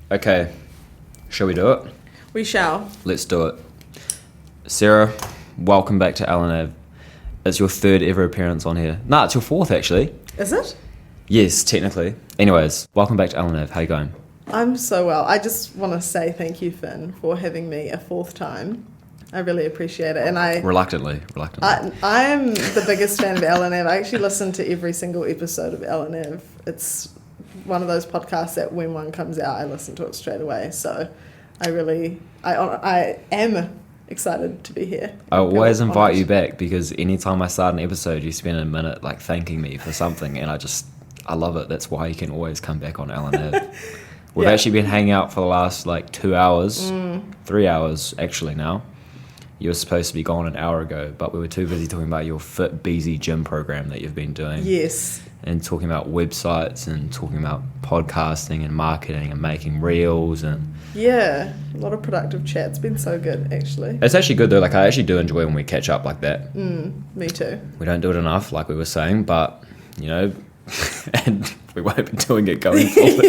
Okay, shall we do it? We shall. Let's do it. Sarah, welcome back to Ellen Ave. It's your third ever appearance on here. Nah, it's your fourth actually. Is it? Yes, technically. Anyways, welcome back to Ellen Ave. How you going? I'm so well. I just want to say thank you, Finn, for having me a fourth time. I really appreciate it. And Reluctantly. I am the biggest fan of Ellen Ave. I actually listen to every single episode of Ellen Ave. It's one of those podcasts that when one comes out, I listen to it straight away. So I am excited to be here. I always invite you back because anytime I start an episode, you spend a minute like thanking me for something, and I love it. That's why you can always come back on Ellen Ave. We've actually been hanging out for the last like 2 hours, 3 hours actually now. You were supposed to be gone an hour ago, but we were too busy talking about your Fit Beezy gym program that you've been doing. Yes. And talking about websites and talking about podcasting and marketing and making reels and... Yeah, a lot of productive chat. It's been so good, actually. It's actually good though. Like I actually do enjoy when we catch up like that. Me too. We don't do it enough, like we were saying, but, you know... and we won't be doing it going forward.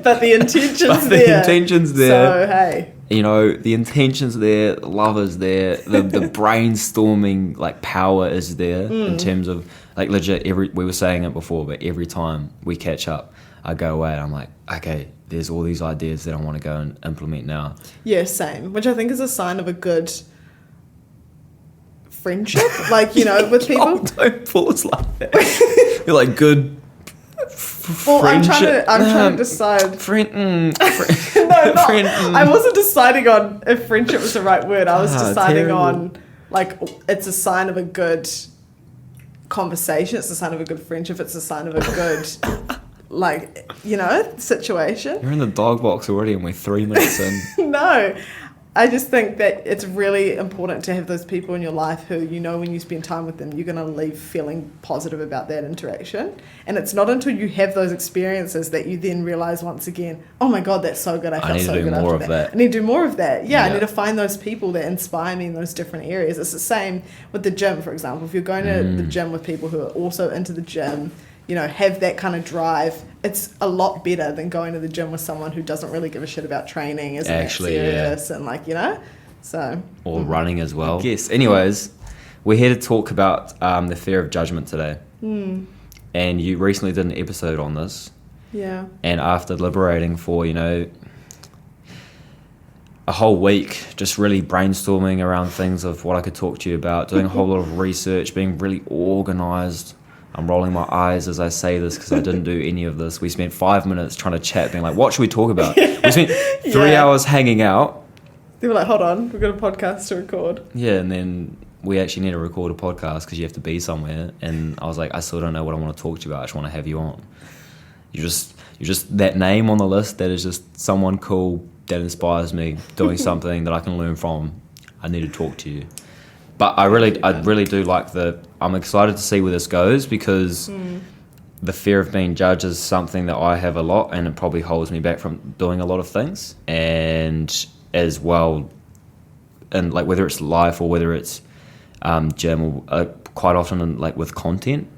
But the intention's there. The intention's there. So, hey. You know, the intention's there, the love is there, the brainstorming, like, power is there in terms of, like, legit, we were saying it before, but every time we catch up, I go away and I'm like, okay, there's all these ideas that I want to go and implement now. Yeah, same. Which I think is a sign of a good... friendship, like, you know, with people. Don't pull us like that. You're like good well, friendship. I'm trying to decide. I wasn't deciding on if friendship was the right word. I was deciding on, like, it's a sign of a good conversation. It's a sign of a good friendship. It's a sign of a good, like, you know, situation. You're in the dog box already and we're 3 minutes in. No. I just think that it's really important to have those people in your life who, you know, when you spend time with them, you're going to leave feeling positive about that interaction. And it's not until you have those experiences that you then realize once again, oh my God, that's so good. I felt so good after that. I need to do more of that. Yeah, I need to find those people that inspire me in those different areas. It's the same with the gym, for example. If you're going to the gym with people who are also into the gym, you know, have that kind of drive, it's a lot better than going to the gym with someone who doesn't really give a shit about training, isn't actually serious, and like, you know, so. Or running as well. Yes. Anyways, we're here to talk about the fear of judgment today. And you recently did an episode on this. Yeah. And after deliberating for, you know, a whole week, just really brainstorming around things of what I could talk to you about, doing a whole lot of research, being really organised. I'm rolling my eyes as I say this because I didn't do any of this. We spent 5 minutes trying to chat, being like, what should we talk about? We spent 3 hours hanging out. They were like, hold on, we've got a podcast to record. Yeah, and then we actually need to record a podcast because you have to be somewhere. And I was like, I still don't know what I want to talk to you about. I just want to have you on. You're just that name on the list that is just someone cool that inspires me, doing something that I can learn from. I need to talk to you. But I really do like I'm excited to see where this goes because the fear of being judged is something that I have a lot, and it probably holds me back from doing a lot of things. And as well, and like whether it's life or whether it's gym, or quite often like with content,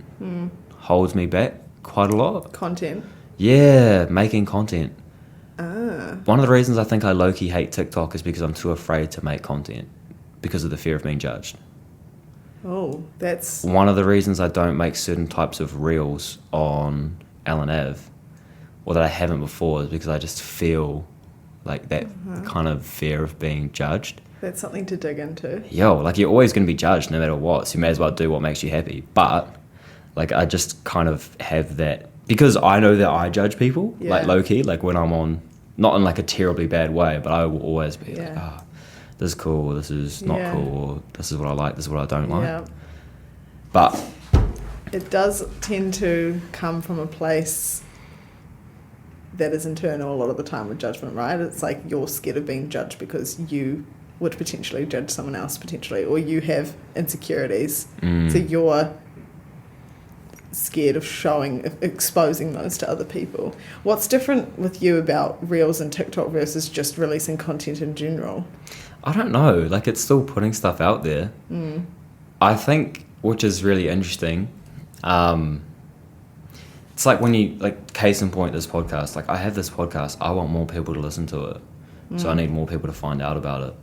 holds me back quite a lot. Content? Yeah, making content. One of the reasons I think I low-key hate TikTok is because I'm too afraid to make content. Because of the fear of being judged. Oh, that's... One of the reasons I don't make certain types of reels on Ellen Ave, or that I haven't before, is because I just feel like that kind of fear of being judged. That's something to dig into. Yo, like you're always going to be judged no matter what, so you may as well do what makes you happy. But, like, I just kind of have that... Because I know that I judge people, like low-key, like when I'm on... Not in like a terribly bad way, but I will always be like, this is cool, this is not cool, or this is what I like, this is what I don't like. Yeah. But it does tend to come from a place that is internal a lot of the time with judgment, right? It's like you're scared of being judged because you would potentially judge someone else potentially, or you have insecurities. So you're scared of exposing those to other people. What's different with you about Reels and TikTok versus just releasing content in general? I don't know. Like, it's still putting stuff out there. I think, which is really interesting, It's like when you, like, case in point, this podcast. Like, I have this podcast. I want more people to listen to it. So I need more people to find out about it.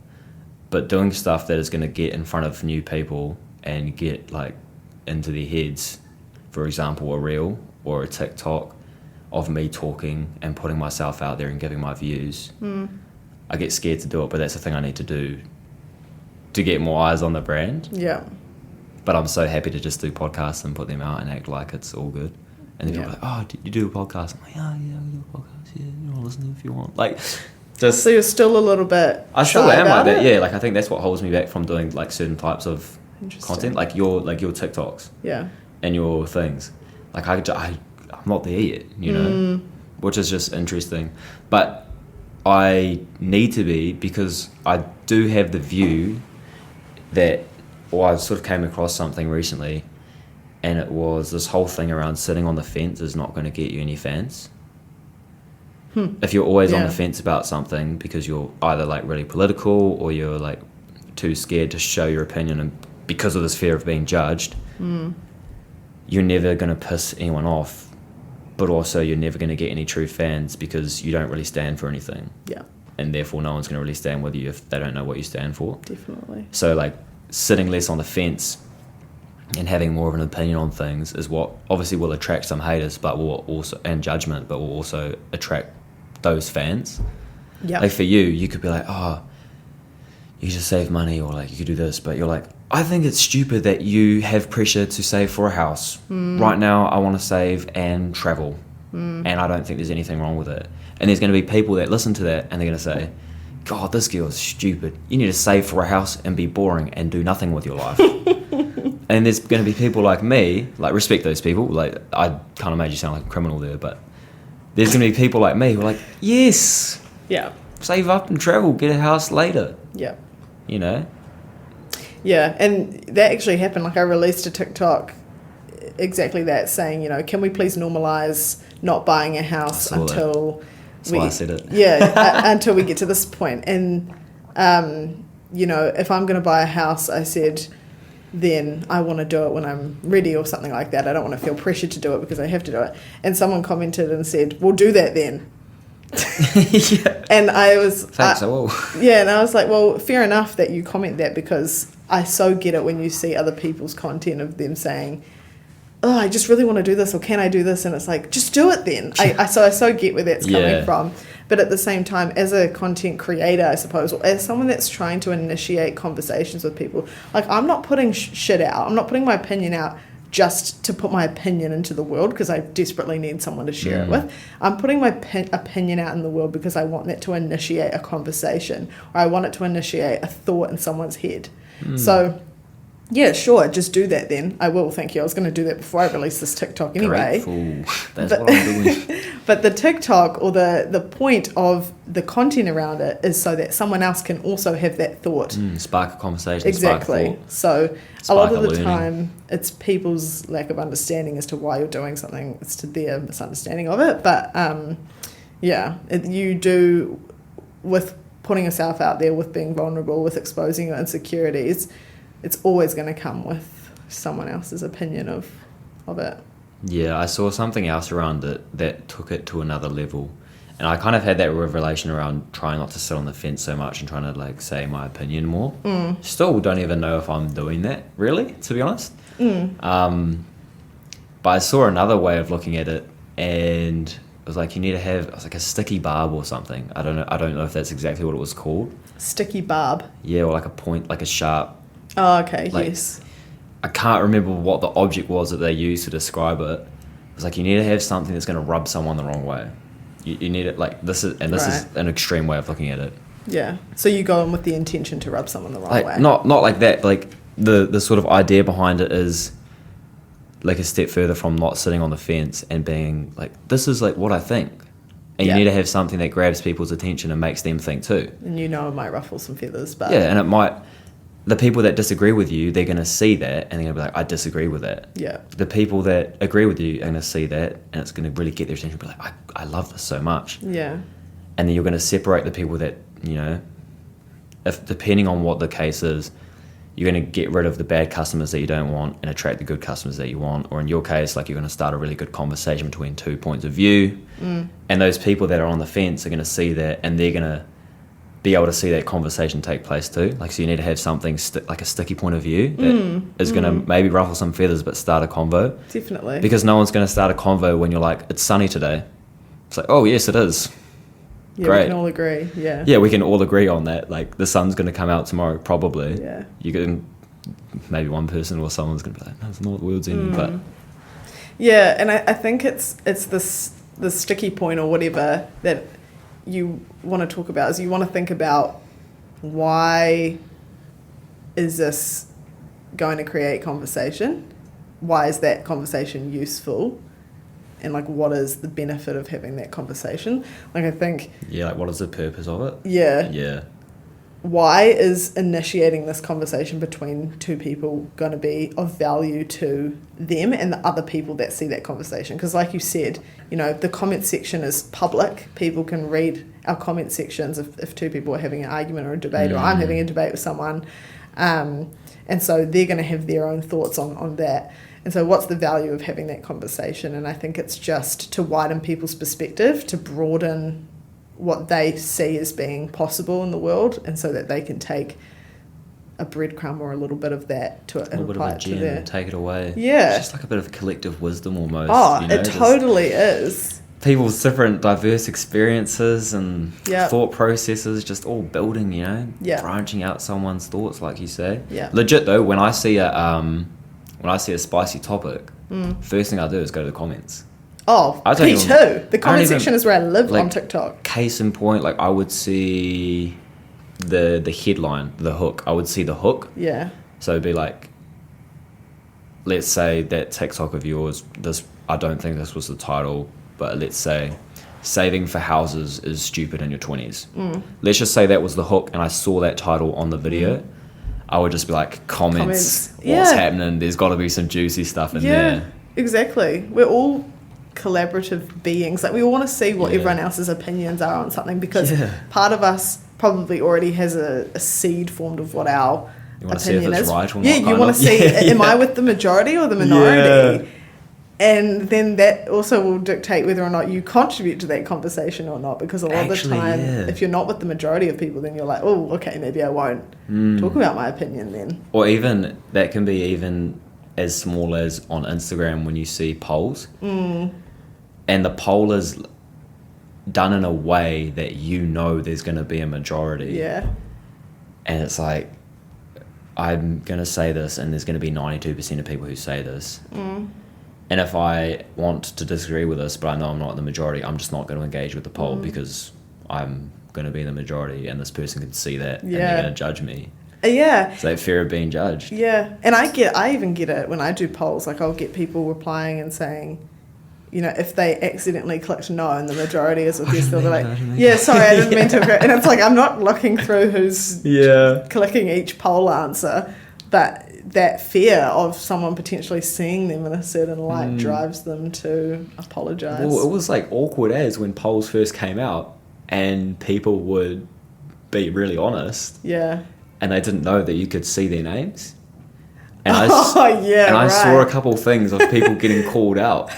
But doing stuff that is going to get in front of new people and get, like, into their heads, for example, a reel or a TikTok of me talking and putting myself out there and giving my views, I get scared to do it, but that's the thing I need to do to get more eyes on the brand. Yeah. But I'm so happy to just do podcasts and put them out and act like it's all good. And then people are like, oh, you do a podcast? I'm like, yeah, we do a podcast. Yeah, you want to listen to it if you want. Like, just... So you're still a little bit I still am like that, it? yeah. Like, I think that's what holds me back from doing, like, certain types of content. Like your TikToks. Yeah. And your things. Like, I'm not there yet, you know? Which is just interesting. But I need to be, because I do have the view that, or I sort of came across something recently, and it was this whole thing around sitting on the fence is not going to get you any fans. If you're always on the fence about something because you're either, like, really political or you're, like, too scared to show your opinion and because of this fear of being judged, you're never going to piss anyone off, but also you're never going to get any true fans because you don't really stand for anything. Yeah. And therefore no one's going to really stand with you if they don't know what you stand for. Definitely. So, like, sitting less on the fence and having more of an opinion on things is what obviously will attract some haters, but will also, and judgment, but will also attract those fans. Yeah. Like, for you could be like, oh, you should save money, or, like, you could do this, but you're like, I think it's stupid that you have pressure to save for a house. Right now I want to save and travel, and I don't think there's anything wrong with it. And there's going to be people that listen to that and they're going to say, God, this girl is stupid. You need to save for a house and be boring and do nothing with your life. And there's going to be people like me, like, respect those people. Like, I kind of made you sound like a criminal there, but there's going to be people like me who are like, yes, Yeah. save up and travel, get a house later, Yeah. you know? Yeah, and that actually happened. Like, I released a TikTok, exactly that, saying, you know, can we please normalise not buying a house until That's why I said it. Yeah, until we get to this point. And, you know, if I'm going to buy a house, I said, then I want to do it when I'm ready or something like that. I don't want to feel pressured to do it because I have to do it. And someone commented and said, well, do that then. Yeah. And I was... Thanks, I will. Yeah, and I was like, well, fair enough that you comment that, because I so get it when you see other people's content of them saying, oh, I just really want to do this, or can I do this? And it's like, just do it then. I so get where that's coming from. But at the same time, as a content creator, I suppose, or as someone that's trying to initiate conversations with people, like, I'm not putting shit out. I'm not putting my opinion out just to put my opinion into the world because I desperately need someone to share it with. I'm putting my opinion out in the world because I want that to initiate a conversation, or I want it to initiate a thought in someone's head. So, yeah, sure, just do that then. I will, thank you. I was going to do that before I release this TikTok anyway. That's what I'm doing. But the TikTok, or the point of the content around it, is so that someone else can also have that thought. Spark a conversation. Exactly. Spark a thought. So Spark a lot of the learning. time, it's people's lack of understanding as to why you're doing something. It's to their misunderstanding of it. But you do, with putting yourself out there, with being vulnerable, with exposing your insecurities, it's always going to come with someone else's opinion of it. Yeah, I saw something else around it that took it to another level. And I kind of had that revelation around trying not to sit on the fence so much and trying to, like, say my opinion more. Still don't even know if I'm doing that, really, to be honest. But I saw another way of looking at it, and it was like, you need to have, it was like a sticky barb or something. I don't know if that's exactly what it was called. Sticky barb. Yeah, or like a point, like a sharp. Oh, okay, like, yes. I can't remember what the object was that they used to describe it. It was like, you need to have something that's going to rub someone the wrong way. You need it, like, this is an extreme way of looking at it. Yeah. So you go in with the intention to rub someone the wrong way. Not like that. Like, the sort of idea behind it is, like, a step further from not sitting on the fence and being like, this is, like, what I think. And you need to have something that grabs people's attention and makes them think too. And it might ruffle some feathers, but... Yeah, and it might... The people that disagree with you, they're going to see that and they're going to be like, I disagree with that. Yeah. The people that agree with you are going to see that, and it's going to really get their attention and be like, I love this so much. Yeah. And then you're going to separate the people that, if depending on what the case is, you're going to get rid of the bad customers that you don't want and attract the good customers that you want. Or in your case, like, you're going to start a really good conversation between 2 points of view. And those people that are on the fence are going to see that, and they're going to be able to see that conversation take place too. Like, so you need to have something like a sticky point of view that is going to maybe ruffle some feathers but start a convo. Definitely. Because no one's going to start a convo when you're like, it's sunny today. It's like, oh yes, it is. Yeah, Great. we can all agree. Yeah. Yeah, we can all agree on that. Like, the sun's going to come out tomorrow, probably. Yeah. You can, maybe one person or someone's going to be like, no, it's not, the world's ending. But yeah, and I think it's the sticky point or whatever that you want to talk about, is you want to think about, why is this going to create conversation? Why is that conversation useful? And like, what is the benefit of having that conversation? Like, I think... yeah, like, what is the purpose of it? Yeah. Yeah. Why is initiating this conversation between two people going to be of value to them and the other people that see that conversation? Because like you said, you know, the comment section is public. People can read our comment sections if two people are having an argument or a debate, or I'm having a debate with someone. And so they're going to have their own thoughts on that. And so what's the value of having that conversation? And I think it's just to widen people's perspective, to broaden what they see as being possible in the world, and so that they can take a breadcrumb or a little bit of that to it and apply it to their... and take it away. Yeah. It's just like a bit of collective wisdom almost. Oh, you know? it totally is. People's different diverse experiences and Yep. thought processes just all building, you know? Yeah. Branching out someone's thoughts, like you say. Yeah. Legit though, when I see a spicy topic, first thing I do is go to the comments. Oh, I don't me even- too. The I comment don't section even- is where I live like, on TikTok. Case in point, like, I would see the headline, the hook. I would see the hook. Yeah. So it'd be like, let's say that TikTok of yours, this, I don't think this was the title, but let's say, saving for houses is stupid in your 20s. Let's just say that was the hook, and I saw that title on the video. I would just be like, comments. What's Yeah. happening? There's got to be some juicy stuff in Yeah, there. exactly. We're all collaborative beings. Like, we all want to see what Yeah. everyone else's opinions are on something, because Yeah. part of us probably already has a seed formed of what our You want to see if opinion it's is. right or not. Yeah, you kind want of. to see, Yeah, am I yeah. with the majority or the minority? Yeah. And then that also will dictate whether or not you contribute to that conversation or not, because a lot of Actually, the time, yeah. if you're not with the majority of people, then you're like, oh, okay, maybe I won't talk about my opinion then. Or even, that can be even as small as on Instagram when you see polls. And the poll is done in a way that you know there's going to be a majority. Yeah. And it's like, I'm going to say this, and there's going to be 92% of people who say this. And if I want to disagree with this, but I know I'm not the majority, I'm just not going to engage with the poll because I'm going to be the majority, and this person can see that, and Yeah. they're going to judge me. Yeah. It's that fear of being judged. Yeah, and I even get it when I do polls. Like, I'll get people replying and saying, you know, if they accidentally clicked no and the majority is with yes, they'll be like, yeah, sorry, I didn't mean to agree. And it's like, I'm not looking through who's clicking each poll answer, but that fear of someone potentially seeing them in a certain light drives them to apologise. Well, it was like awkward as when polls first came out, and people would be really honest, Yeah. and they didn't know that you could see their names. And I saw a couple of things of people getting called out.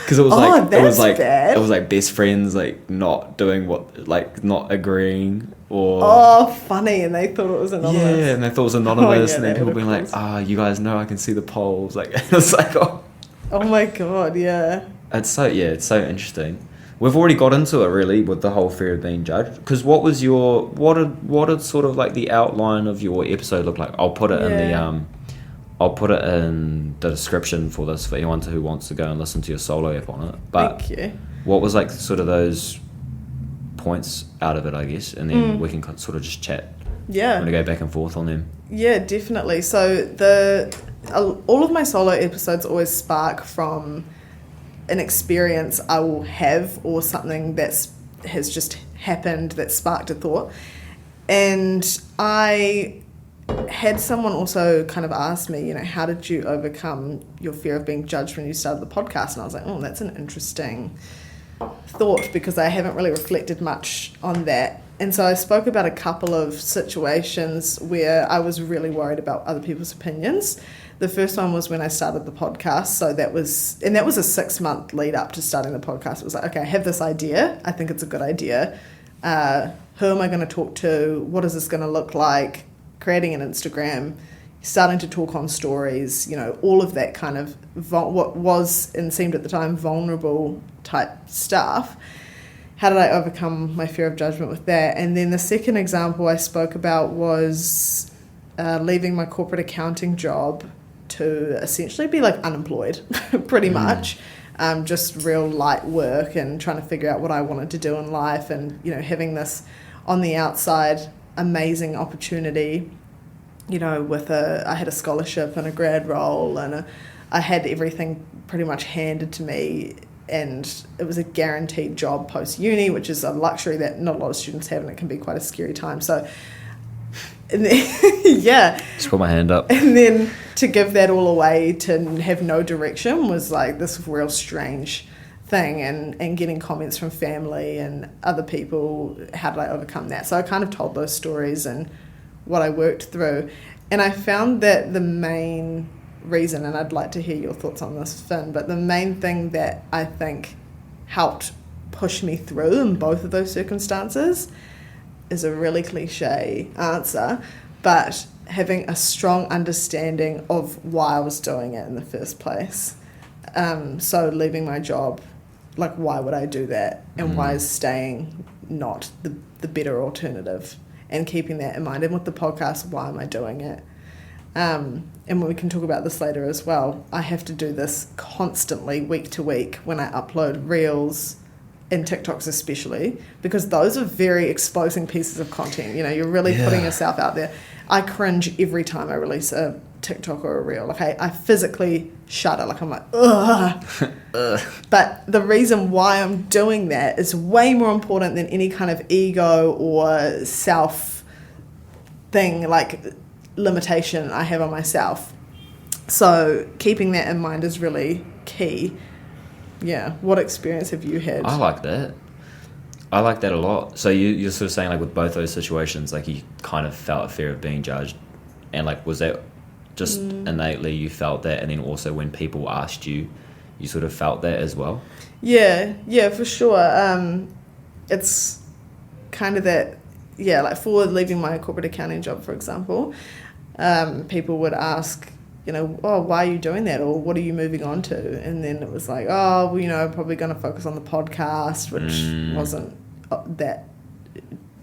Because it was bad. it was like best friends, like not doing what, like not agreeing, or Oh, funny, and they thought it was anonymous. yeah, and they thought it was anonymous, yeah, and then that people would've being like, caused- you guys know I can see the polls, like it's like, oh, Oh my god, yeah. it's so interesting. We've already got into it really with the whole fear of being judged. Because what did sort of like the outline of your episode look like? I'll put it in the I'll put it in the description for this for anyone who wants to go and listen to your solo ep on it. But Thank you. what was like sort of those points out of it, I guess, and then we can sort of just chat. Yeah. I'm gonna go back and forth on them. Yeah, definitely. So all of my solo episodes always spark from an experience I will have, or something has just happened that sparked a thought. And I had someone also kind of ask me, you know, how did you overcome your fear of being judged when you started the podcast? And I was like, oh, that's an interesting thought, because I haven't really reflected much on that And so I spoke about a couple of situations where I was really worried about other people's opinions. The first one was when I started the podcast. So that was a 6-month lead up to starting the podcast. It was like, okay, I have this idea. I think it's a good idea. Who am I going to talk to? What is this going to look like? Creating an Instagram, starting to talk on stories, you know, all of that kind of what was and seemed at the time vulnerable type stuff. How did I overcome my fear of judgment with that? And then the second example I spoke about was leaving my corporate accounting job to essentially be like unemployed, pretty much. Just real light work and trying to figure out what I wanted to do in life, and, you know, having this on the outside amazing opportunity, you know, I had a scholarship and a grad role, and I had everything pretty much handed to me, and it was a guaranteed job post-uni, which is a luxury that not a lot of students have, and it can be quite a scary time. So, and then, yeah. Just put my hand up. And then to give that all away, to have no direction, was like this real strange thing, and getting comments from family and other people, how did I overcome that? So I kind of told those stories and what I worked through. And I found that the main reason, and I'd like to hear your thoughts on this, Finn, but the main thing that I think helped push me through in both of those circumstances is a really cliche answer, but having a strong understanding of why I was doing it in the first place. So leaving my job, like, why would I do that? And why is staying not the better alternative? And keeping that in mind. And with the podcast, why am I doing it? And we can talk about this later as well. I have to do this constantly, week to week, when I upload Reels and TikToks especially, because those are very exposing pieces of content. You know, you're really putting yourself out there. I cringe every time I release a TikTok or a Reel. Like, I physically shudder. Like, I'm like, ugh. But the reason why I'm doing that is way more important than any kind of ego or self thing, like limitation I have on myself. So keeping that in mind is really key. Yeah. What experience have you had? I like that. I like that a lot. So you're sort of saying, like, with both those situations, like, you kind of felt a fear of being judged, and, like, was that just innately you felt that, and then also when people asked you, you sort of felt that as well? Yeah, for sure. It's kind of that, like for leaving my corporate accounting job, for example, people would ask, you know, oh, why are you doing that? Or what are you moving on to? And then it was like, oh, well, you know, probably going to focus on the podcast, which wasn't that,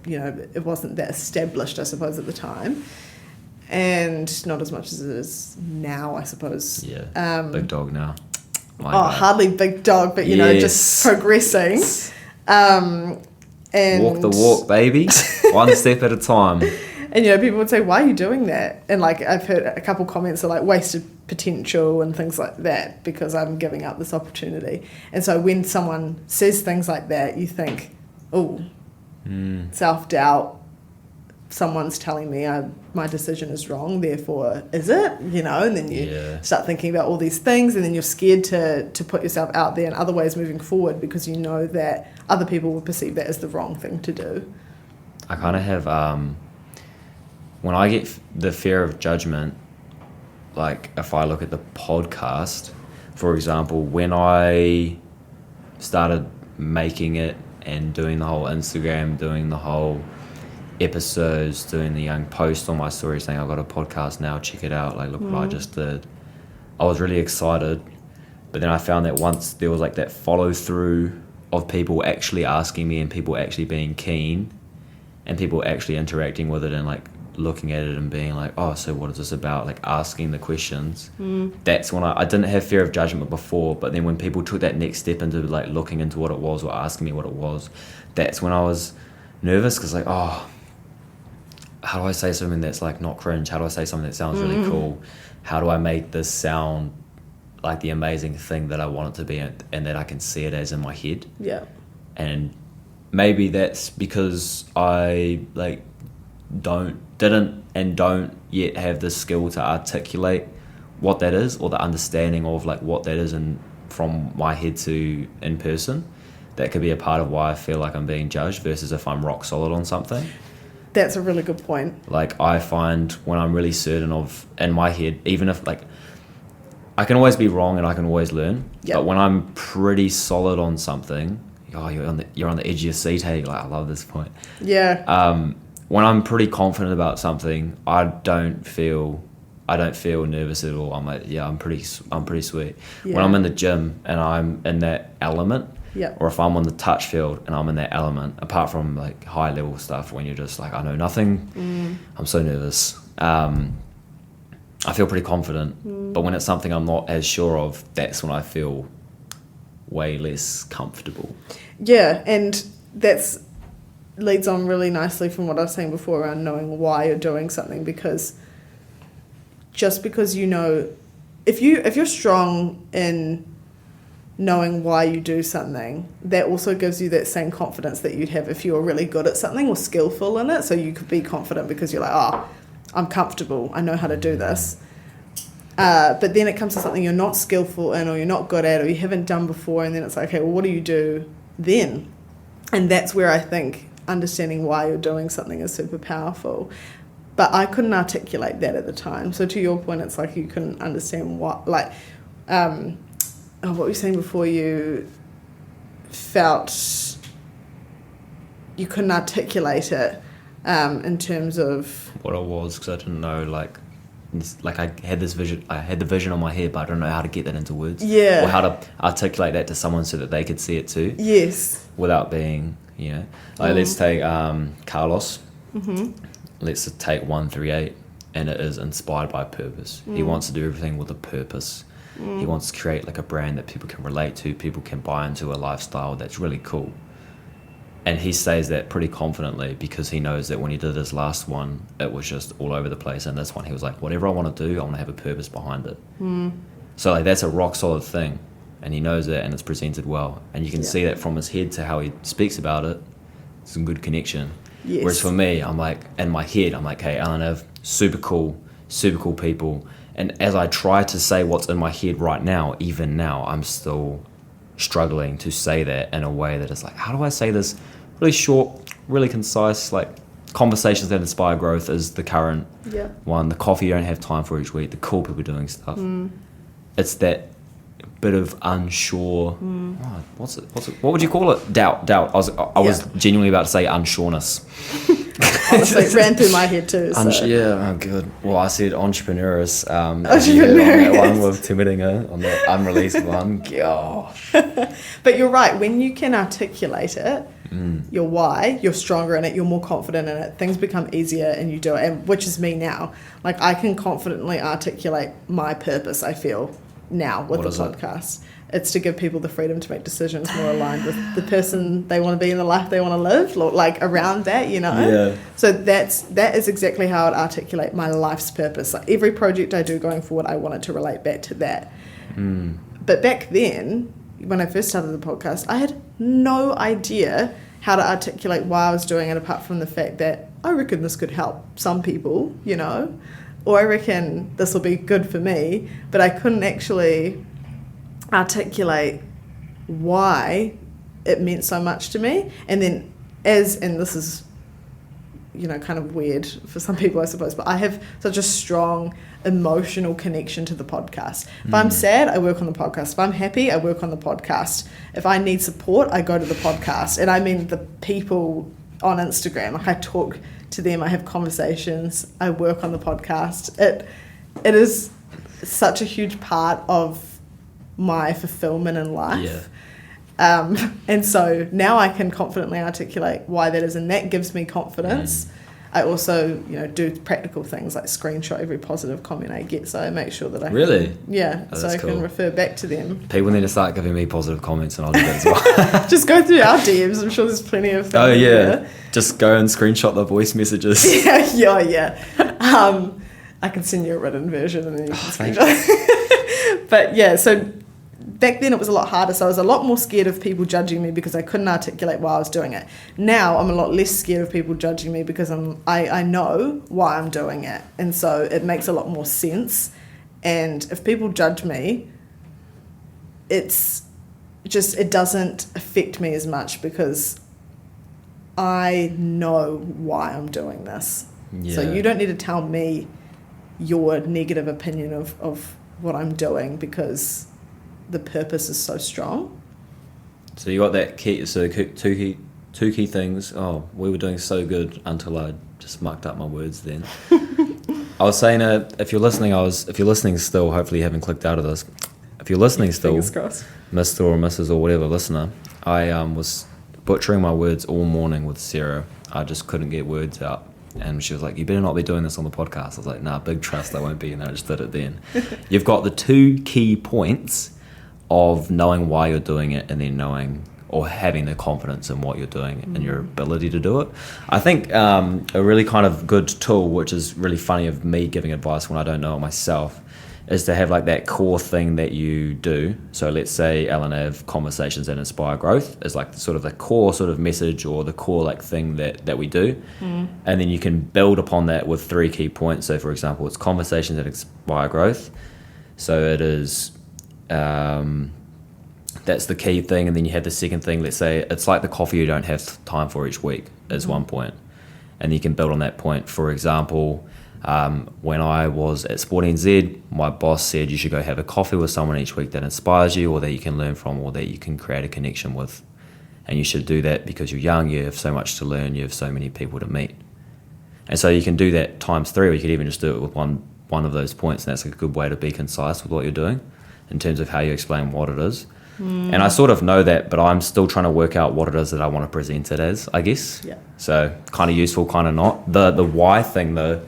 you know, it wasn't that established, I suppose, at the time. And not as much as it is now, I suppose. Yeah, big dog now. Hardly big dog, but, you know, just progressing. And walk the walk, baby. One step at a time. And, you know, people would say, why are you doing that? And, like, I've heard a couple comments are like wasted potential and things like that because I'm giving up this opportunity. And so when someone says things like that, you think, oh, self-doubt. Someone's telling me my decision is wrong, therefore is it? You know, and then you start thinking about all these things, and then you're scared to put yourself out there in other ways moving forward because you know that other people will perceive that as the wrong thing to do. I kind of have, when I get the fear of judgment, like if I look at the podcast, for example, when I started making it and doing the whole Instagram, doing the whole episodes, doing the young post on my story saying I've got a podcast now, check it out, like look what I just did. I was really excited, but then I found that once there was like that follow through of people actually asking me and people actually being keen and people actually interacting with it and like looking at it and being like, oh, so what is this about, like asking the questions, that's when I didn't have fear of judgment before, but then when people took that next step into like looking into what it was or asking me what it was, that's when I was nervous because like, oh, how do I say something that's like not cringe? How do I say something that sounds really cool? How do I make this sound like the amazing thing that I want it to be and that I can see it as in my head? Yeah. And maybe that's because I like don't yet have the skill to articulate what that is or the understanding of like what that is and from my head to in person. that could be a part of why I feel like I'm being judged versus if I'm rock solid on something. That's a really good point. Like, I find when I'm really certain of, in my head, even if, like, I can always be wrong and I can always learn. Yep. But when I'm pretty solid on something, you're on the edge of your seat, hey? Like, I love this point. Yeah. When I'm pretty confident about something, I don't feel nervous at all. I'm like, yeah, I'm pretty sweet. Yeah. When I'm in the gym and I'm in that element, Yeah. or if I'm on the touch field and I'm in that element, apart from like high level stuff when you're just like, I know nothing, I'm so nervous. I feel pretty confident, but when it's something I'm not as sure of, that's when I feel way less comfortable. Yeah, and that's leads on really nicely from what I was saying before around knowing why you're doing something, because just because you know, if you're strong in knowing why you do something, that also gives you that same confidence that you'd have if you were really good at something or skillful in it. So you could be confident because you're like, oh, I'm comfortable, I know how to do this. But then it comes to something you're not skillful in or you're not good at or you haven't done before, and then it's like, okay, well, what do you do then? And that's where I think understanding why you're doing something is super powerful. But I couldn't articulate that at the time. So to your point, it's like you couldn't understand what, like, what were you saying before? You felt you couldn't articulate it in terms of what it was, because I didn't know, like I had this vision, I had the vision on my head, but I don't know how to get that into words. Yeah. Or how to articulate that to someone so that they could see it too. Yes. Without being, like let's take Carlos. Mm-hmm. Let's take 138, and it is inspired by purpose. He wants to do everything with a purpose. He wants to create like a brand that people can relate to, people can buy into, a lifestyle that's really cool. And he says that pretty confidently because he knows that when he did his last one, it was just all over the place. And this one, he was like, whatever I want to do, I want to have a purpose behind it. So like that's a rock solid thing. And he knows that, and it's presented well. And you can see that from his head to how he speaks about it. It's a good connection. Yes. Whereas for me, I'm like, in my head, I'm like, hey, Ellen Ave, super cool people. And as I try to say what's in my head right now, even now, I'm still struggling to say that in a way that is like, how do I say this really short, really concise, like conversations that inspire growth is the current one. The coffee you don't have time for each week, the cool people doing stuff. It's that bit of unsure. What's it? What would you call it? Doubt. I was genuinely about to say unsureness. Honestly, it ran through my head too. So. Oh good. Well, I said entrepreneurs. As you heard on that one with Tim Ettinger, on that unreleased one. Gosh. But you're right. When you can articulate it, your why, you're stronger in it, you're more confident in it, things become easier and you do it, and which is me now. Like I can confidently articulate my purpose, I feel, now with the podcast. It's to give people the freedom to make decisions more aligned with the person they want to be in the life they want to live, like around that, Yeah. So that is exactly how I'd articulate my life's purpose. Like every project I do going forward, I want it to relate back to that. But back then, when I first started the podcast, I had no idea how to articulate why I was doing it, apart from the fact that I reckon this could help some people, or I reckon this will be good for me, but I couldn't actually articulate why it meant so much to me. And then and this is kind of weird for some people, I suppose, but I have such a strong emotional connection to the podcast. If I'm sad, I work on the podcast. If I'm happy, I work on the podcast. If I need support, I go to the podcast. And I mean the people on Instagram, like I talk to them, I have conversations, I work on the podcast. It is such a huge part of my fulfillment in life. And so now I can confidently articulate why that is, and that gives me confidence. I also, do practical things like screenshot every positive comment I get, so I make sure that I really, so I can refer back to them. People need to start giving me positive comments, and I'll do that as well. Just go through our DMs. I'm sure there's plenty of things. Oh yeah, there. Just go and screenshot the voice messages. yeah. I can send you a written version, and then you can screenshot. But yeah, so back then it was a lot harder, so I was a lot more scared of people judging me because I couldn't articulate why I was doing it. Now I'm a lot less scared of people judging me because I know why I'm doing it, and so it makes a lot more sense. And if people judge me, it's just it doesn't affect me as much because I know why I'm doing this. Yeah. So you don't need to tell me your negative opinion of what I'm doing because the purpose is so strong. So you got that key. So two key things. Oh, we were doing so good until I just mucked up my words. Then I was saying, if you're listening still, hopefully you haven't clicked out of this. If you're listening still, Fingers crossed. Mr. or Mrs. or whatever listener, I was butchering my words all morning with Sarah. I just couldn't get words out. And she was like, you better not be doing this on the podcast. I was like, nah, big trust, I won't be. And I just did it then. You've got the 2 key points of knowing why you're doing it and then knowing or having the confidence in what you're doing and your ability to do it. I think a really kind of good tool, which is really funny of me giving advice when I don't know it myself, is to have like that core thing that you do. So let's say Ellen Ave Conversations that Inspire Growth is like sort of the core sort of message or the core like thing that we do. And then you can build upon that with 3 key points. So for example, it's conversations that inspire growth. So it is, that's the key thing. And then you have the second thing, let's say it's like the coffee you don't have time for each week is one point. And you can build on that point. For example, when I was at Sport NZ, my boss said you should go have a coffee with someone each week that inspires you or that you can learn from or that you can create a connection with. And you should do that because you're young, you have so much to learn, you have so many people to meet. And so you can do that times 3, or you could even just do it with one of those points, and that's a good way to be concise with what you're doing in terms of how you explain what it is. And I sort of know that, but I'm still trying to work out what it is that I want to present it as, I guess. Yeah. So kind of useful, kind of not. The why thing though,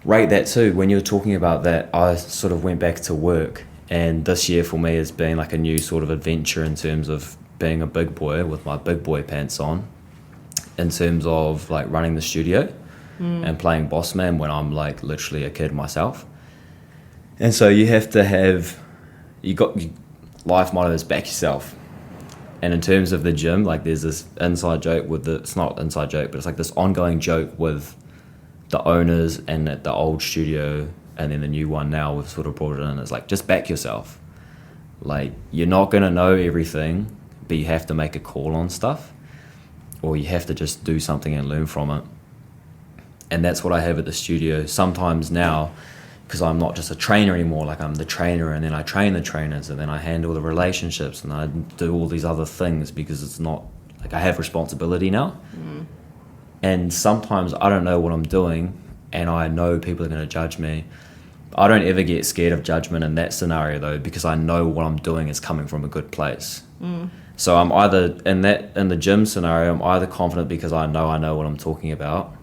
rate that too. When you were talking about that, I sort of went back to work, and this year for me has been like a new sort of adventure in terms of being a big boy with my big boy pants on, in terms of like running the studio and playing boss man when I'm like literally a kid myself. And so you have to have, life motto is back yourself. And in terms of the gym, like there's this inside joke with it's not inside joke, but it's like this ongoing joke with the owners and at the old studio and then the new one now we've sort of brought it in. It's like, just back yourself. Like, you're not going to know everything, but you have to make a call on stuff, or you have to just do something and learn from it. And that's what I have at the studio sometimes now, because I'm not just a trainer anymore. Like, I'm the trainer, and then I train the trainers, and then I handle the relationships, and I do all these other things, because it's not like I have responsibility now. And sometimes I don't know what I'm doing, and I know people are going to judge me. I don't ever get scared of judgment in that scenario though, because I know what I'm doing is coming from a good place. So I'm either in the gym scenario, I'm either confident because I know what I'm talking about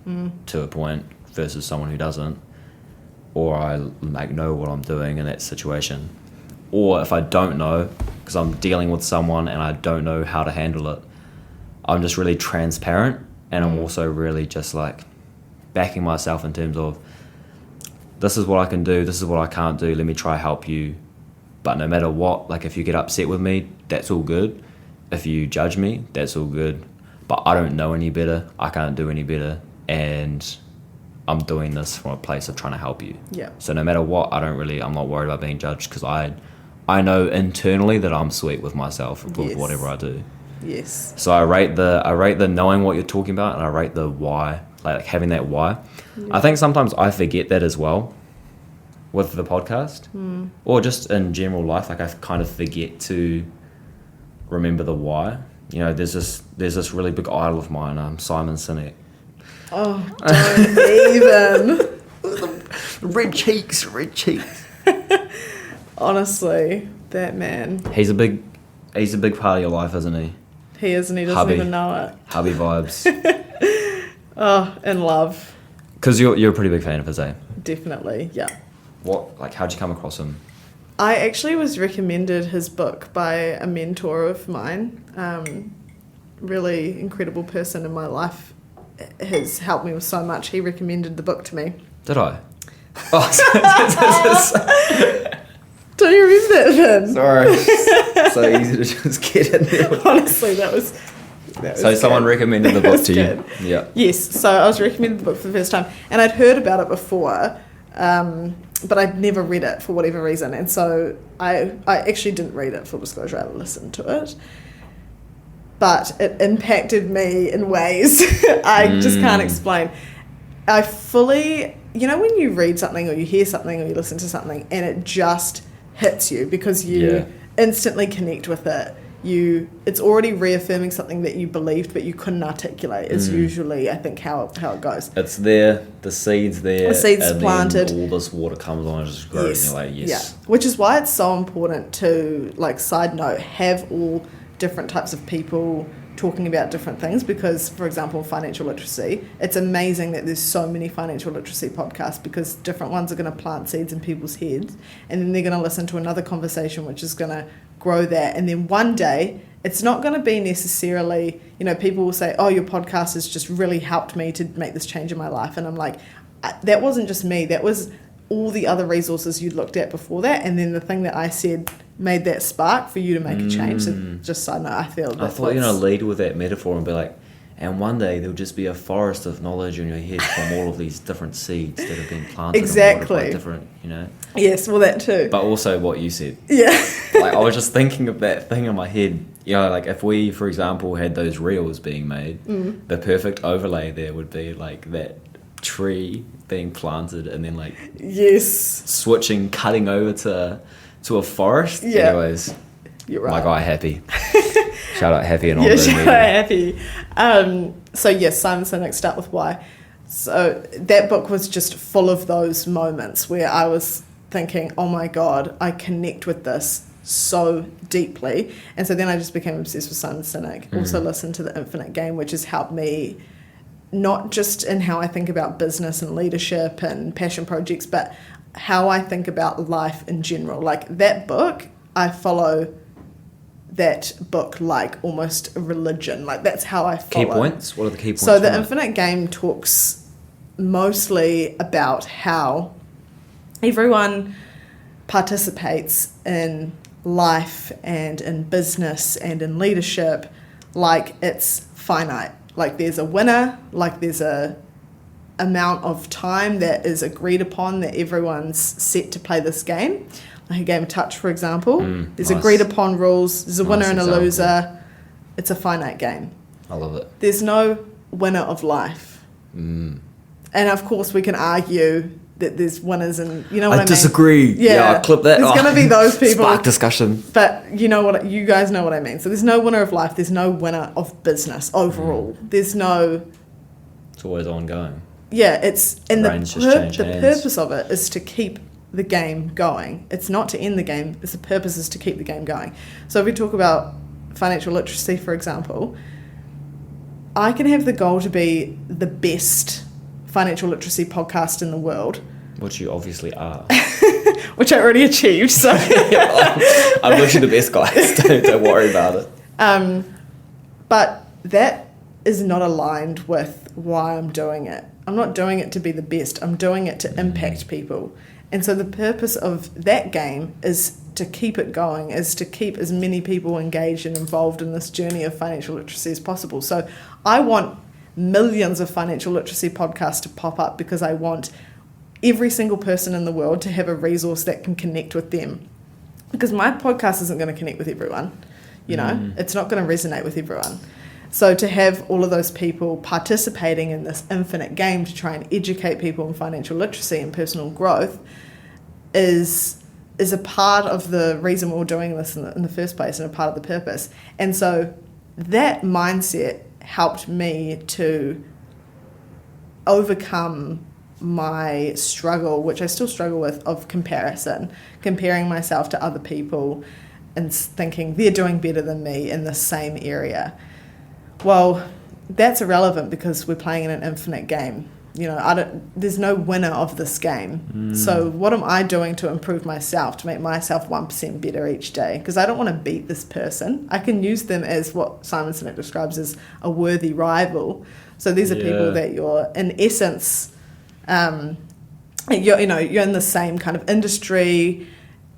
to a point versus someone who doesn't, or I like know what I'm doing in that situation. Or if I don't know, because I'm dealing with someone and I don't know how to handle it, I'm just really transparent, and I'm also really just like backing myself in terms of, this is what I can do, this is what I can't do, let me try help you. But no matter what, like if you get upset with me, that's all good. If you judge me, that's all good. But I don't know any better, I can't do any better, and I'm doing this from a place of trying to help you. Yeah. So no matter what, I'm not worried about being judged, because I know internally that I'm sweet with myself with whatever I do. Yes. So I rate the knowing what you're talking about, and I rate the why, like having that why. Yeah. I think sometimes I forget that as well with the podcast, or just in general life. Like I kind of forget to remember the why. You know, there's this really big idol of mine, Simon Sinek. Oh, don't even. Red cheeks. Honestly, that man. He's a big part of your life, isn't he? He is, and he doesn't even know it. Hubby vibes. Oh, in love. Because you're a pretty big fan of his, eh? Definitely, yeah. How'd you come across him? I actually was recommended his book by a mentor of mine. Really incredible person in my life, has helped me with so much. He recommended the book to me. Did I? Don't you remember that, Vin? Sorry. So easy to just get in there. Honestly, that was so someone recommended the book to you? Yeah. Yes, so I was recommended the book for the first time, and I'd heard about it before, but I'd never read it for whatever reason. And so I actually didn't read it, full disclosure, I listened to it. But it impacted me in ways I just can't explain. I fully, you know, when you read something or you hear something or you listen to something and it just hits you because you instantly connect with it. It's already reaffirming something that you believed but you couldn't articulate is usually, I think, how it goes. It's there, the seed's there. The seed's and planted. Then all this water comes on and just grows and you're like, yes. Yeah. Which is why it's so important to, like, side note, have all different types of people talking about different things because, for example, financial literacy, it's amazing that there's so many financial literacy podcasts because different ones are going to plant seeds in people's heads and then they're going to listen to another conversation which is going to grow that, and then one day it's not going to be necessarily, you know, people will say, oh, your podcast has just really helped me to make this change in my life, and I'm like, that wasn't just me, that was all the other resources you looked at before that, and then the thing that I said made that spark for you to make a change. So just side note, I feel I thought you're going to lead with that metaphor and be like, and one day there'll just be a forest of knowledge in your head from all of these different seeds that have been planted. Exactly. And different, you know. Yes, well, that too. But also what you said. Yeah. Like, I was just thinking of that thing in my head. You know, like if we, for example, had those reels being made, the perfect overlay there would be like that tree being planted and then like cutting over to a forest. Yeah. Anyways, you're right. My guy Happy. Shout out Happy and all. Yeah, shout out Happy. So yes, Simon Sinek, Start With Why. So that book was just full of those moments where I was thinking, oh my God, I connect with this so deeply. And so then I just became obsessed with Simon Sinek. Also listened to The Infinite Game, which has helped me not just in how I think about business and leadership and passion projects, but how I think about life in general. Like that book, I follow that book like almost a religion. Like that's how I follow. Key points? What are the key points? So The Infinite Game talks mostly about how everyone participates in life and in business and in leadership like it's finite. Like there's a winner, like there's a amount of time that is agreed upon that everyone's set to play this game. Like a game of touch, for example. There's agreed upon rules, there's a winner and a loser. It's a finite game. I love it. There's no winner of life. And of course we can argue that there's winners and you know what I mean? I disagree. Yeah, I'll clip that. There's going to be those people. Spark discussion. But you know what? You guys know what I mean. So there's no winner of life. There's no winner of business overall. There's no... It's always ongoing. Yeah, it's... And the purpose of it is to keep the game going. It's not to end the game. The purpose is to keep the game going. So if we talk about financial literacy, for example, I can have the goal to be the best financial literacy podcast in the world. Which you obviously are. Which I already achieved, so... I'm literally the best, guys. Don't worry about it. But that is not aligned with why I'm doing it. I'm not doing it to be the best. I'm doing it to impact people. And so the purpose of that game is to keep it going, is to keep as many people engaged and involved in this journey of financial literacy as possible. So I want millions of financial literacy podcasts to pop up because I want every single person in the world to have a resource that can connect with them. Because my podcast isn't going to connect with everyone. You know, it's not going to resonate with everyone. So to have all of those people participating in this infinite game to try and educate people in financial literacy and personal growth is a part of the reason we're doing this in the first place and a part of the purpose. And so that mindset helped me to overcome my struggle, which I still struggle with, of comparison, comparing myself to other people and thinking they're doing better than me in the same area. Well, that's irrelevant because we're playing in an infinite game. You know, there's no winner of this game. So what am I doing to improve myself, to make myself 1% better each day? Because I don't want to beat this person. I can use them as what Simon Sinek describes as a worthy rival. So these are people that you're, in essence, you're in the same kind of industry,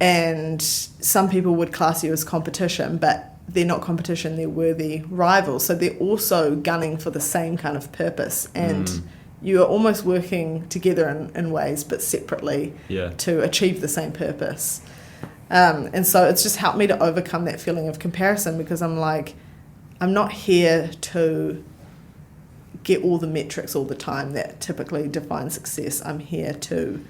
and some people would class you as competition, but they're not competition, they're worthy rivals. So they're also gunning for the same kind of purpose. And you are almost working together in ways, but separately to achieve the same purpose. And so it's just helped me to overcome that feeling of comparison, because I'm like, I'm not here to get all the metrics all the time that typically define success. I'm here to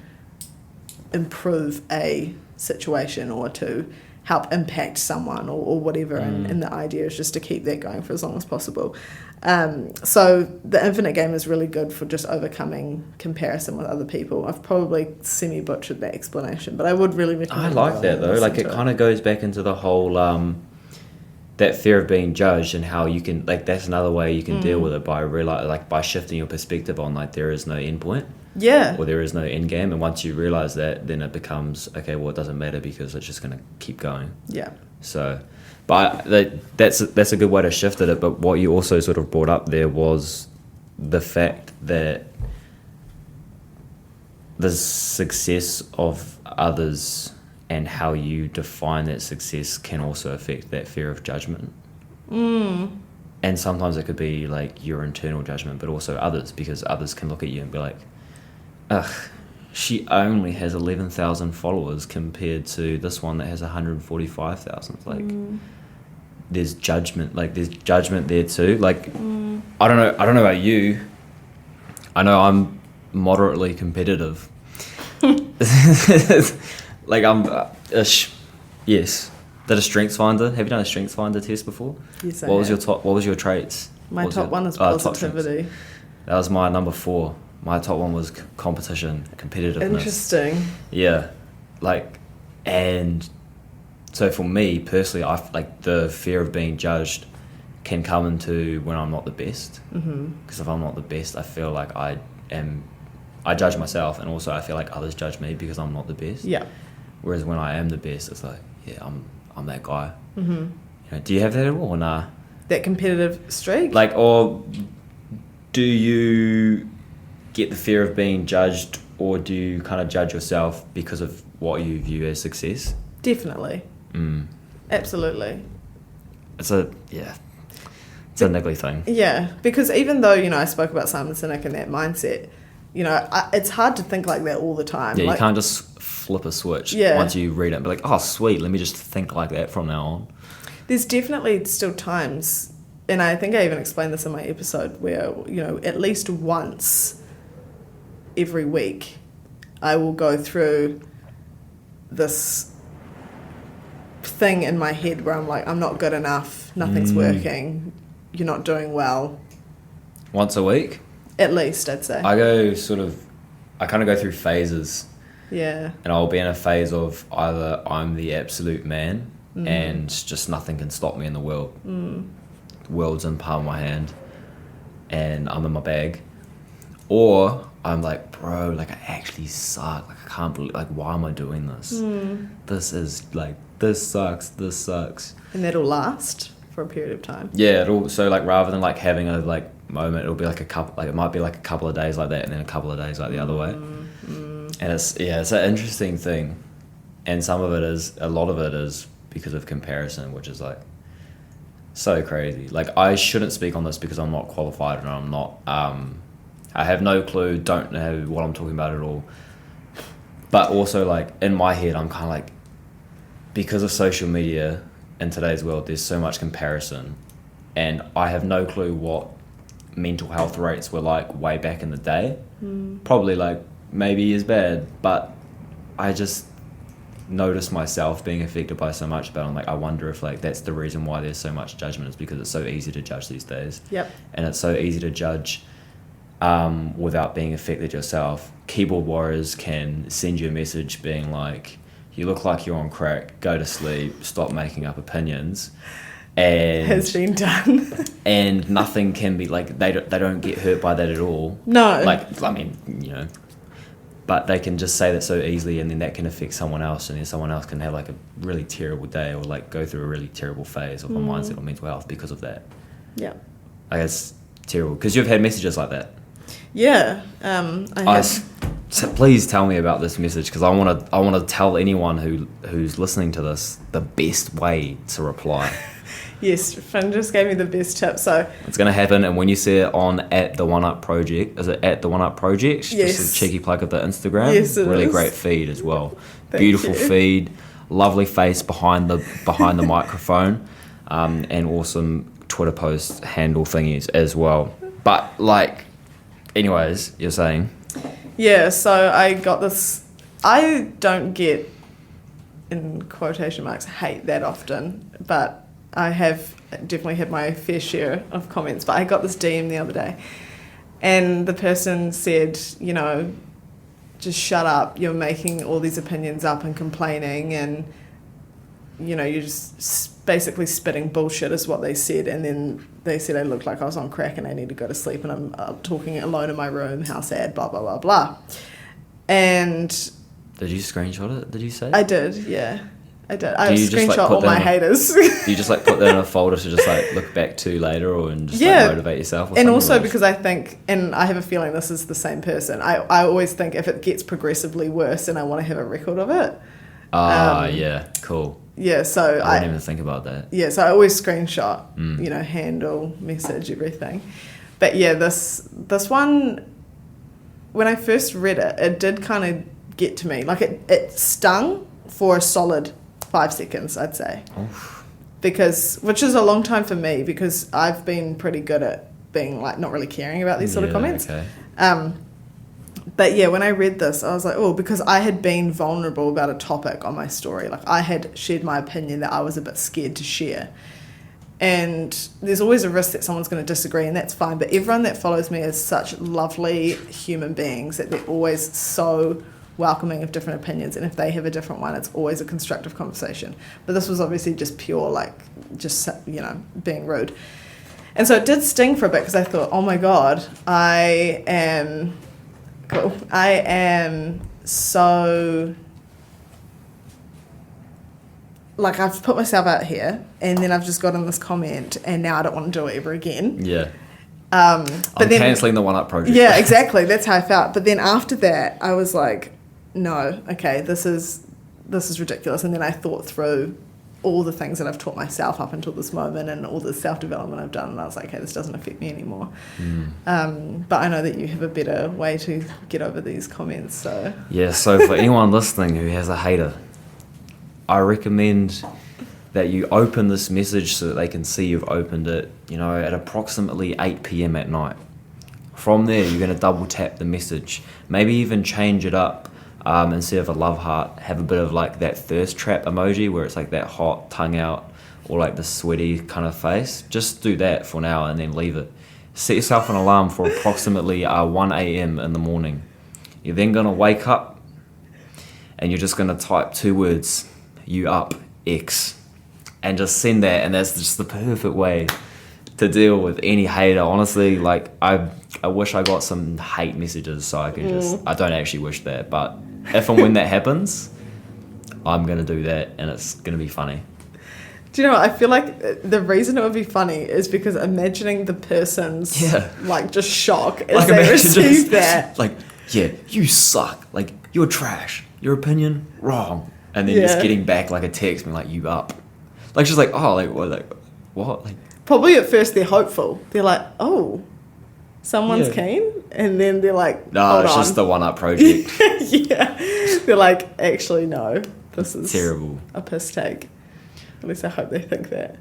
improve a situation or to help impact someone or whatever, and the idea is just to keep that going for as long as possible. So the Infinite Game is really good for just overcoming comparison with other people. I've probably semi-butchered that explanation, but I would really recommend I like that though. Like, it kind of goes back into the whole that fear of being judged, and how you can, like, that's another way you can deal with it, by shifting your perspective on, like, there is no end point. Yeah. Or there is no end game, and once you realize that, then it becomes, okay, well, it doesn't matter because it's just going to keep going. Yeah. So, but that's a good way to shift at it. But what you also sort of brought up there was the fact that the success of others and how you define that success can also affect that fear of judgment. And sometimes it could be like your internal judgment, but also others, because others can look at you and be like, ugh, she only has 11,000 followers compared to this one that has 145,000. Like, there's judgment. Like, there's judgment there too. Like, I don't know about you. I know I'm moderately competitive. Like, I'm yes. Did a strengths finder? Have you done a strengths finder test before? Yes, I What have. was your traits? My top one is top positivity. That was my number 4. My top one was competition, competitiveness. Interesting. Yeah, like, and so for me personally, I like the fear of being judged can come into when I'm not the best. Because if I'm not the best, I feel like I judge myself, and also I feel like others judge me because I'm not the best. Yeah. Whereas when I am the best, it's like, yeah, I'm that guy. You know, do you have that at all, or nah? That competitive streak? Like, or do you get the fear of being judged, or do you kind of judge yourself because of what you view as success? Definitely. Absolutely. It's a niggly thing. Yeah, because even though, I spoke about Simon Sinek and that mindset, it's hard to think like that all the time. Yeah, like, you can't just flip a switch once you read it and be like, oh, sweet, let me just think like that from now on. There's definitely still times, and I think I even explained this in my episode, where, at least once every week I will go through this thing in my head where I'm like, I'm not good enough, nothing's working, you're not doing well. Once a week? At least, I'd say. I kind of go through phases. Yeah. And I'll be in a phase of either I'm the absolute man and just nothing can stop me in the world. The world's in the palm of my hand and I'm in my bag. Or I'm like, bro, like, I actually suck. Like, I can't believe, like, why am I doing this? This is like, this sucks. And that'll last for a period of time. Yeah, so like, rather than like having a like moment, it'll be like it might be like a couple of days like that, and then a couple of days like the other way. And it's an interesting thing, and a lot of it is because of comparison, which is like so crazy. Like, I shouldn't speak on this because I'm not qualified and I'm not I have no clue, don't know what I'm talking about at all. But also, like, in my head, I'm kind of like, because of social media in today's world, there's so much comparison, and I have no clue what mental health rates were like way back in the day. Probably like maybe as bad, but I just notice myself being affected by so much. But I'm like, I wonder if like that's the reason why there's so much judgment, is because it's so easy to judge these days. Yep. And it's so easy to judge without being affected yourself. Keyboard warriors can send you a message being like, you look like you're on crack, go to sleep, stop making up opinions. And has been done. And nothing can be like, they don't get hurt by that at all. No. Like, I mean, but they can just say that so easily, and then that can affect someone else, and then someone else can have like a really terrible day, or like go through a really terrible phase of a mindset or mental health because of that. Yeah. I guess terrible, because you've had messages like that. Yeah. Please tell me about this message, because I want to tell anyone who's listening to this the best way to reply. Yes, Finn just gave me the best tip. So it's going to happen, and when you see it on at the OneUp Project, is it at the OneUp Project? Yes. Just a cheeky plug of the Instagram. Yes, it really is. great feed as well. Thank Beautiful you. feed, lovely face behind the microphone, and awesome Twitter post handle thingies as well. But like, anyways, you're saying? Yeah, so I got this. I don't get, in quotation marks, hate that often, but I have definitely had my fair share of comments. But I got this DM the other day, and the person said, you know, just shut up, you're making all these opinions up and complaining, and, you know, you're just basically spitting bullshit is what they said. And then they said I looked like I was on crack and I need to go to sleep, and I'm talking alone in my room, how sad, blah, blah, blah, blah. And Did you screenshot it? Did you say? I did, yeah. I did. I Do you just, like, screenshot put all that my in a- haters. Do you just like put that in a folder to just like look back to later, or and just Yeah. like motivate yourself? Or And something? also Like- because I think, and I have a feeling this is the same person, I always think if it gets progressively worse and I want to have a record of it. yeah, cool. Yeah, so I didn't even think about that. Yeah, so I always screenshot, Mm. you know, handle, message, everything. But yeah, this one, when I first read it, it did kind of get to me. Like it stung for a solid 5 seconds, I'd say. Oof. Which is a long time for me, because I've been pretty good at being like not really caring about these sort of Yeah, comments. Okay. But yeah, when I read this, I was like, oh, because I had been vulnerable about a topic on my story. Like I had shared my opinion that I was a bit scared to share. And there's always a risk that someone's going to disagree, and that's fine. But everyone that follows me is such lovely human beings that they're always so welcoming of different opinions. And if they have a different one, it's always a constructive conversation. But this was obviously just pure, like, just, you know, being rude. And so it did sting for a bit, because I thought, oh my God, I am so, like, I've put myself out here, and then I've just gotten this comment, and now I don't want to do it ever again. Yeah. But I'm then cancelling the OneUp project. yeah, exactly. That's how I felt. But then after that, I was like, no, okay, this is ridiculous. And then I thought through all the things that I've taught myself up until this moment, and all the self-development I've done, and I was like, okay, this doesn't affect me anymore. But I know that you have a better way to get over these comments, so... Yeah, so for anyone listening who has a hater, I recommend that you open this message so that they can see you've opened it, you know, at approximately 8 p.m. at night. From there, you're going to double tap the message. Maybe even change it up. Instead of a love heart, have a bit of like that thirst trap emoji where it's like that hot tongue out, or like the sweaty kind of face. Just do that for now and then leave it. Set yourself an alarm for approximately 1 a.m. in the morning. You're then going to wake up and you're just going to type 2 words, you up, X, and just send that. And that's just the perfect way to deal with any hater. Honestly, like I wish I got some hate messages so I could I don't actually wish that, but if and when that happens, I'm going to do that, and it's going to be funny. Do you know what? I feel like the reason it would be funny is because imagining the person's like just shock as Like, they imagine receive just, that. like, yeah, you suck. Like, you're trash. Your opinion, wrong. And then just getting back like a text being like, you up. Like, she's like, oh, like, what? Like, Probably at first they're hopeful. They're like, oh, someone's keen. And then they're like, no, hold it's on. just the OneUp project. Yeah. They're like, actually, no. This is terrible. a piss take. At least I hope they think that.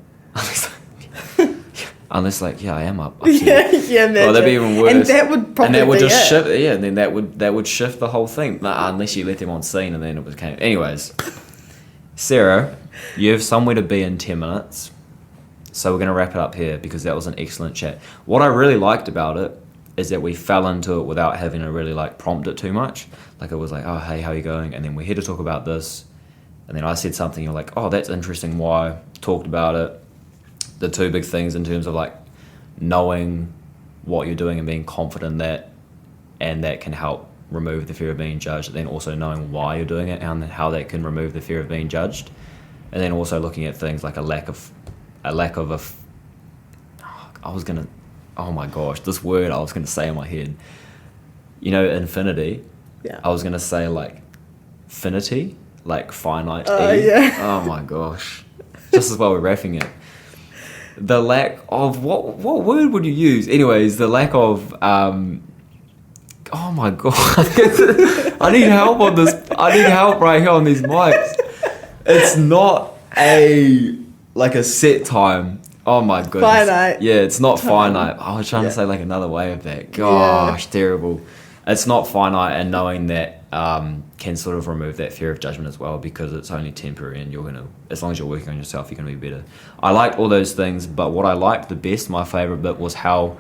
Unless, like, yeah, I am up. Yeah, imagine. Oh, that'd be even worse. And that would probably and that would be just it. shift. Yeah, and then that would shift the whole thing. Nah, unless you let them on scene, and then it became. Anyways, Sarah, you have somewhere to be in 10 minutes, so we're gonna wrap it up here because that was an excellent chat. What I really liked about it is that we fell into it without having to really like prompt it too much. Like, it was like, oh, hey, how are you going? And then we're here to talk about this. And then I said something, you're like, oh, that's interesting. Why? Talked about it. The 2 big things in terms of like knowing what you're doing and being confident in that, and that can help remove the fear of being judged. And then also knowing why you're doing it and how that can remove the fear of being judged. And then also looking at things like oh my gosh, this word I was gonna say in my head. You know, infinity. Yeah. I was gonna say like finity, like finite. Yeah. Oh my gosh. Just as well we're wrapping it. the lack of what word would you use? Anyways, the lack of oh my god, I need help on this. I need help right here on these mics. It's not a set time. Oh my goodness. Finite. Yeah, it's not time. finite. I was trying to say like another way of that. Gosh, terrible. It's not finite, and knowing that can sort of remove that fear of judgment as well, because it's only temporary, and you're gonna, as long as you're working on yourself, you're gonna be better. I liked all those things, but what I liked the best, my favorite bit, was how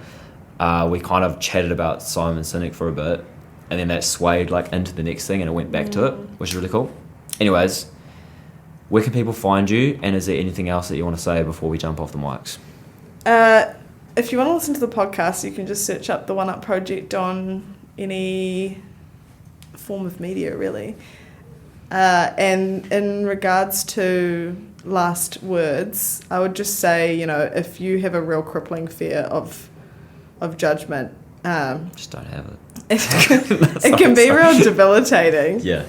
we kind of chatted about Simon Sinek for a bit, and then that swayed like into the next thing, and it went back to it, which is really cool. Anyways, where can people find you, and is there anything else that you want to say before we jump off the mics? If you want to listen to the podcast, you can just search up the OneUp project on any form of media, really. And in regards to last words, I would just say, if you have a real crippling fear of judgment, Just don't have it. it can be real debilitating. Yeah.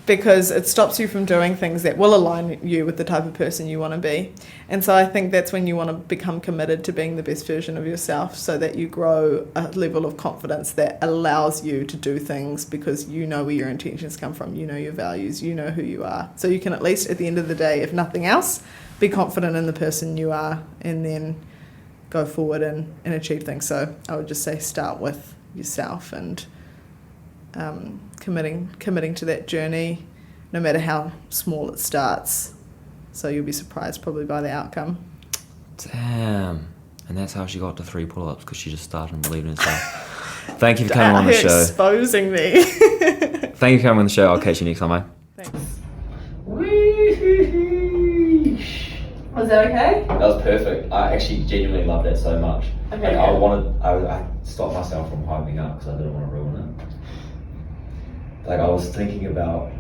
Because it stops you from doing things that will align you with the type of person you want to be. And so I think that's when you want to become committed to being the best version of yourself, so that you grow a level of confidence that allows you to do things because you know where your intentions come from, you know your values, you know who you are. So you can at least at the end of the day, if nothing else, be confident in the person you are, and then go forward and achieve things. So I would just say start with yourself, and committing to that journey, no matter how small it starts. So you'll be surprised probably by the outcome. Damn. And that's how she got to 3 pull-ups, because she just started and believed in herself. Thank you for coming on the show. Exposing me. Thank you for coming on the show. I'll catch you next time, mate. Thanks. Was that okay? That was perfect. I actually genuinely loved it so much. Okay. I stopped myself from hyping up because I didn't want to ruin it. I was thinking about,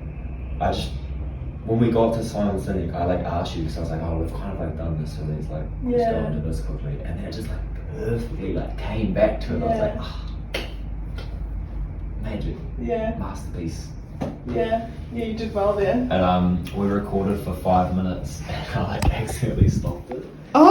when we got to Simon Sinek, I asked you, because I was like, we've kind of done this, so let's let's go into this quickly, and then it just perfectly came back to it. Yeah. I was like, magic, masterpiece. Yeah, you did well there. And we recorded for 5 minutes, and I accidentally stopped it. Oh.